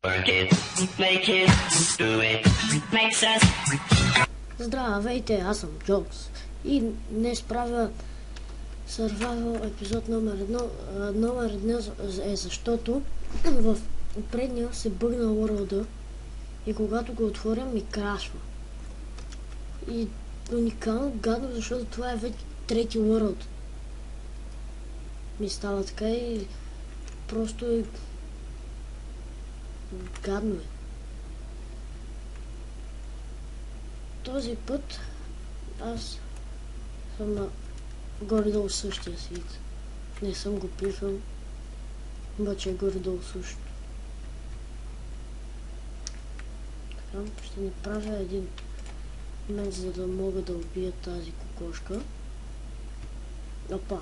Work it, make it, do it, make sense. Здравейте, аз съм Джокс и днес правя Survival епизод номер едно. Номер едно е защото в предния се бъгна World и когато го отворя ми крашва. И уникално гадно, защото това е вече трети World. Ми става така и просто е гадно е. Този път аз съм на горе-долу същия свит. Не съм го писал, обаче е горе-долу също. Така, ще направя един меч, за да мога да убия тази кокошка. Опа!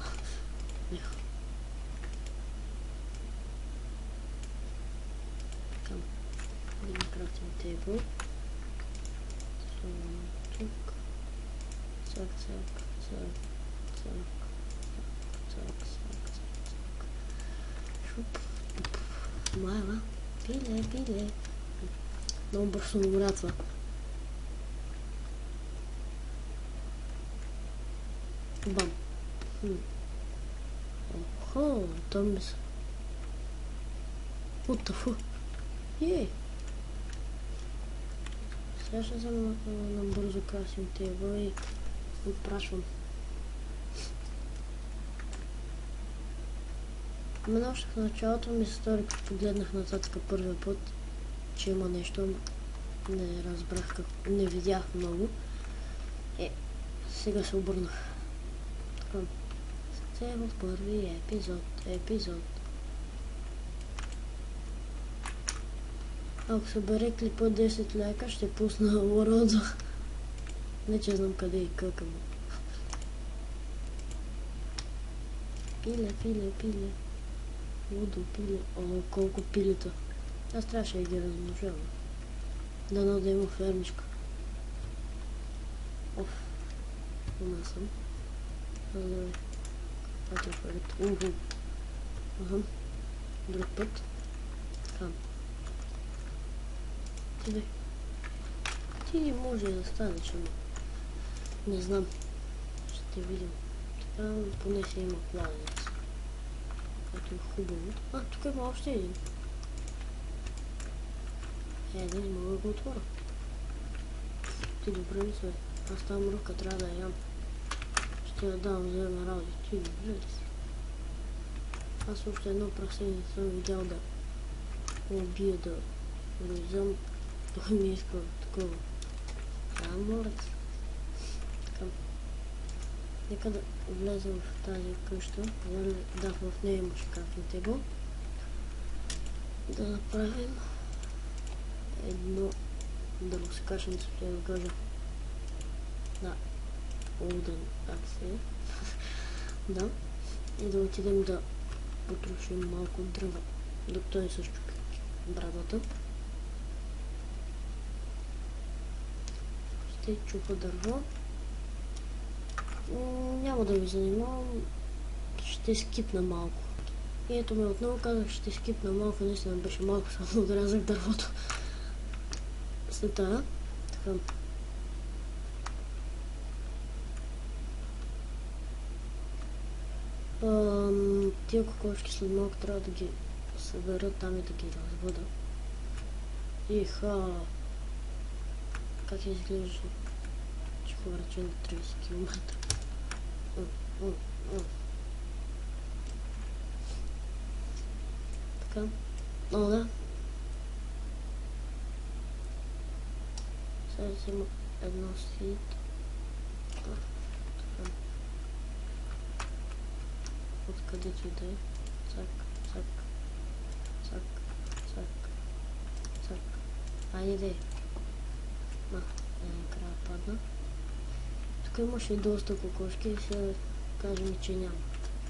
Така, един крафтинг тейбъл. Тук. Цак, цак, цак, цак, цак, цак, цак. Шуп. Мала. Пиле. Много бързо набратва. Бам. Охо, там ми са. Утафу. Ей. Сега ще взема на бързо красим тейбъл и отпрашвам. Мен още в началото ми се стори, като погледнах нататък първия път, че има нещо, не разбрах какво, не видях много. Сега се обърнах. Така, сега в първи епизод. Ако събере клипа 10 лайка, ще пусна World. Не че знам къде и какъм. Пиле. Лудо пиле. О, колко пилета. Аз трябваше да ги размножавам. Дано да има фермичка. Оф. Ума съм. Здравей. Това е парите. Друг път. Така. Ти не може да станеш, ама не знам. Ще видим. Така, поне си има кладенец. Което е хубаво. Тук има още един. Не мога да го отворя. Ти добре ли се? Аз там рука трябва да ям. Ще я давам за една работа. Ти добре ли си? Аз още едно прасе не съм видял да убия, да влизам. Той ми иска такова. Морец. Така. Нека да влезем в тази къща. Да, в нея имаше крафтинг тейбъл. Да направим едно, да го се качим, ще да кажа, на Олден акция. Да. И да отидем да потрошим малко дърва, докато не се щупи брадата. Ще чупа дърво. Няма да ви занимавам. Ще скипна малко. И ето ме отново казах, ще скипна малко. Наистина беше малко, само отрязах дървото. След това. Така. Тия кокошки след малко трябва да ги събера там и да ги развъда. Иха! Как изглежда чиховраче на 30 км. Така. О, да. Сега взема едно свит. Така. Откъдето и да е. Цак. Айде де. Накрая падна. Тук имаше доста кокошки и сега кажем, че няма.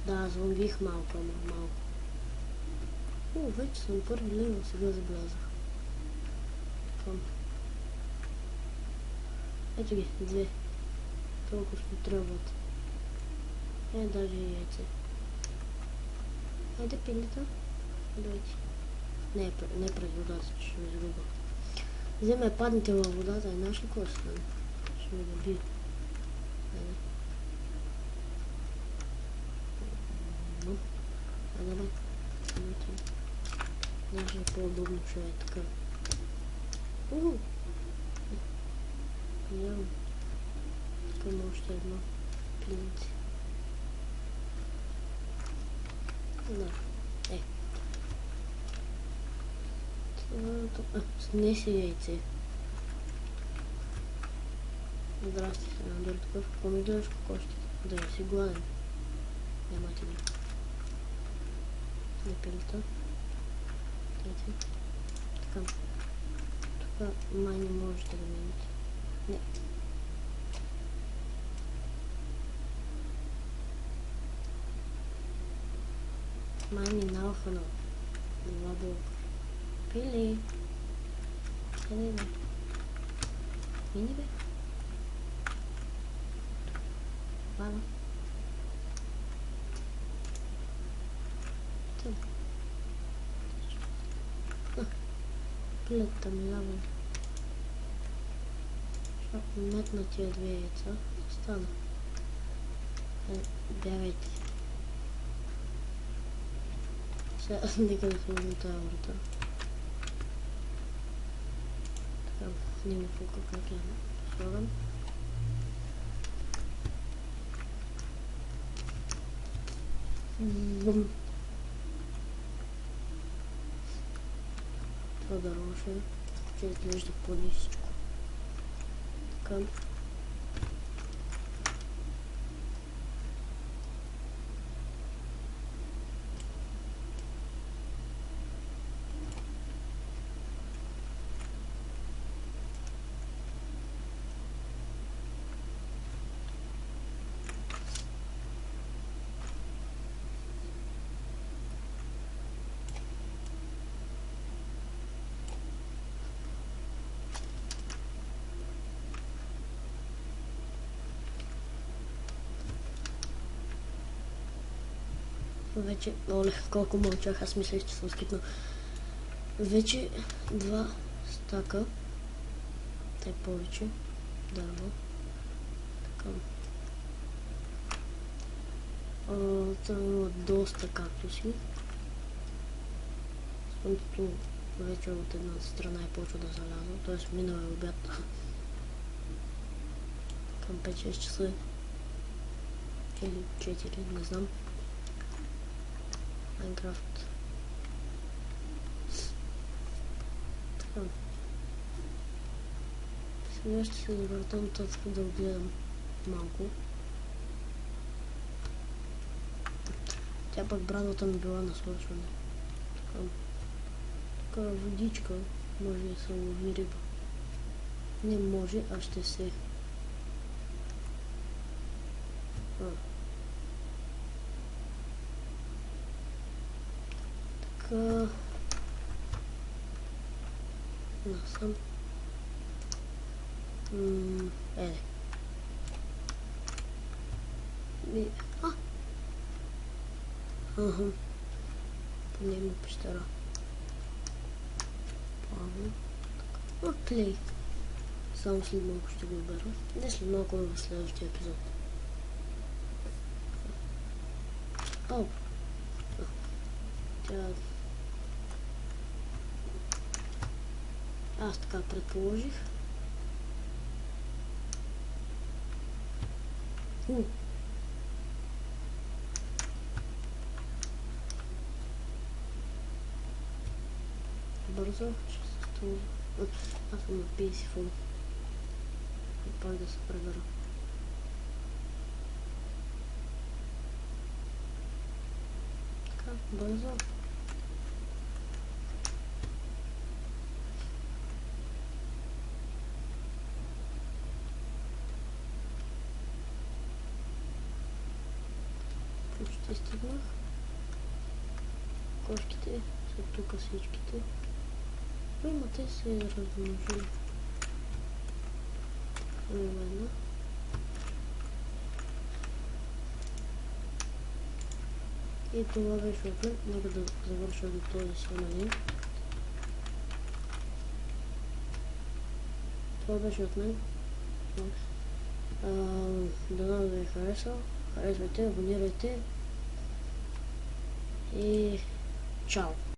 Да, зомбих малко, ама малко. Вече съм първи левел, сега забелязах. Така. Ето ги, две. Толкова ще трябват. Даже и яйце. Айде пилета. Дойди. Не през водата, че ще ме изгуба. Вземе, паднете във водата и знаеш ли какво ще стане? Ще ме доби. Айде. Айде, бе. Даже е по-удобно, че е така. Явно. Искам още едно пилинце. Да. Снеси яйце. Здрасти, Сенадор, такъв. Какво ми гледаш по кощите? Да не си гладен. Няма ти ги. Не пилата. Ето. Така. Тук май не можете да минете. Не. Май минаваха на два блока. Пили. Къде бе? Мини бе? Баба. Тъм. Пилета ми лава. Ще метна тия две яйца. Стана. Бягайте. Сега нека да сложим тази врата. Така, не ми пука как я слагам. Бум. Това дърво ще изглежда по-нисичко. Така. Вече, оле, колко мълчах, аз мислех, че съм скипнал. Вече 2 стака. Те повече. Дърво. Така. Това има доста кактуси. Слънцето вече от една страна е почва да залязва, т.е. минал е обяд. Към 5-6 часа. Или 4, не знам. Майнкрафт. Така. Сега ще се завъртам татък да отгледам малко. Тя пък брадата ми била на свършване. Така водичка. Може да се лови риба. Не може, а ще се. Така. Насам. Поне има пещера. Плавно. Клей. Само след малко ще го обера. Не след малко, в следващия епизод. Оп. Аз така предположих. Бързо, че се става. Аз съм на 50 фон. И пак да се пребера. Така, бързо. Почти стигнах. Кошките са тук всичките. Има те се размножили. Има една. И това беше отлет. Нека да завърша до този семенин. Това беше от мен. Дано да ви е харесал. Харесвайте, абонирайте и чао!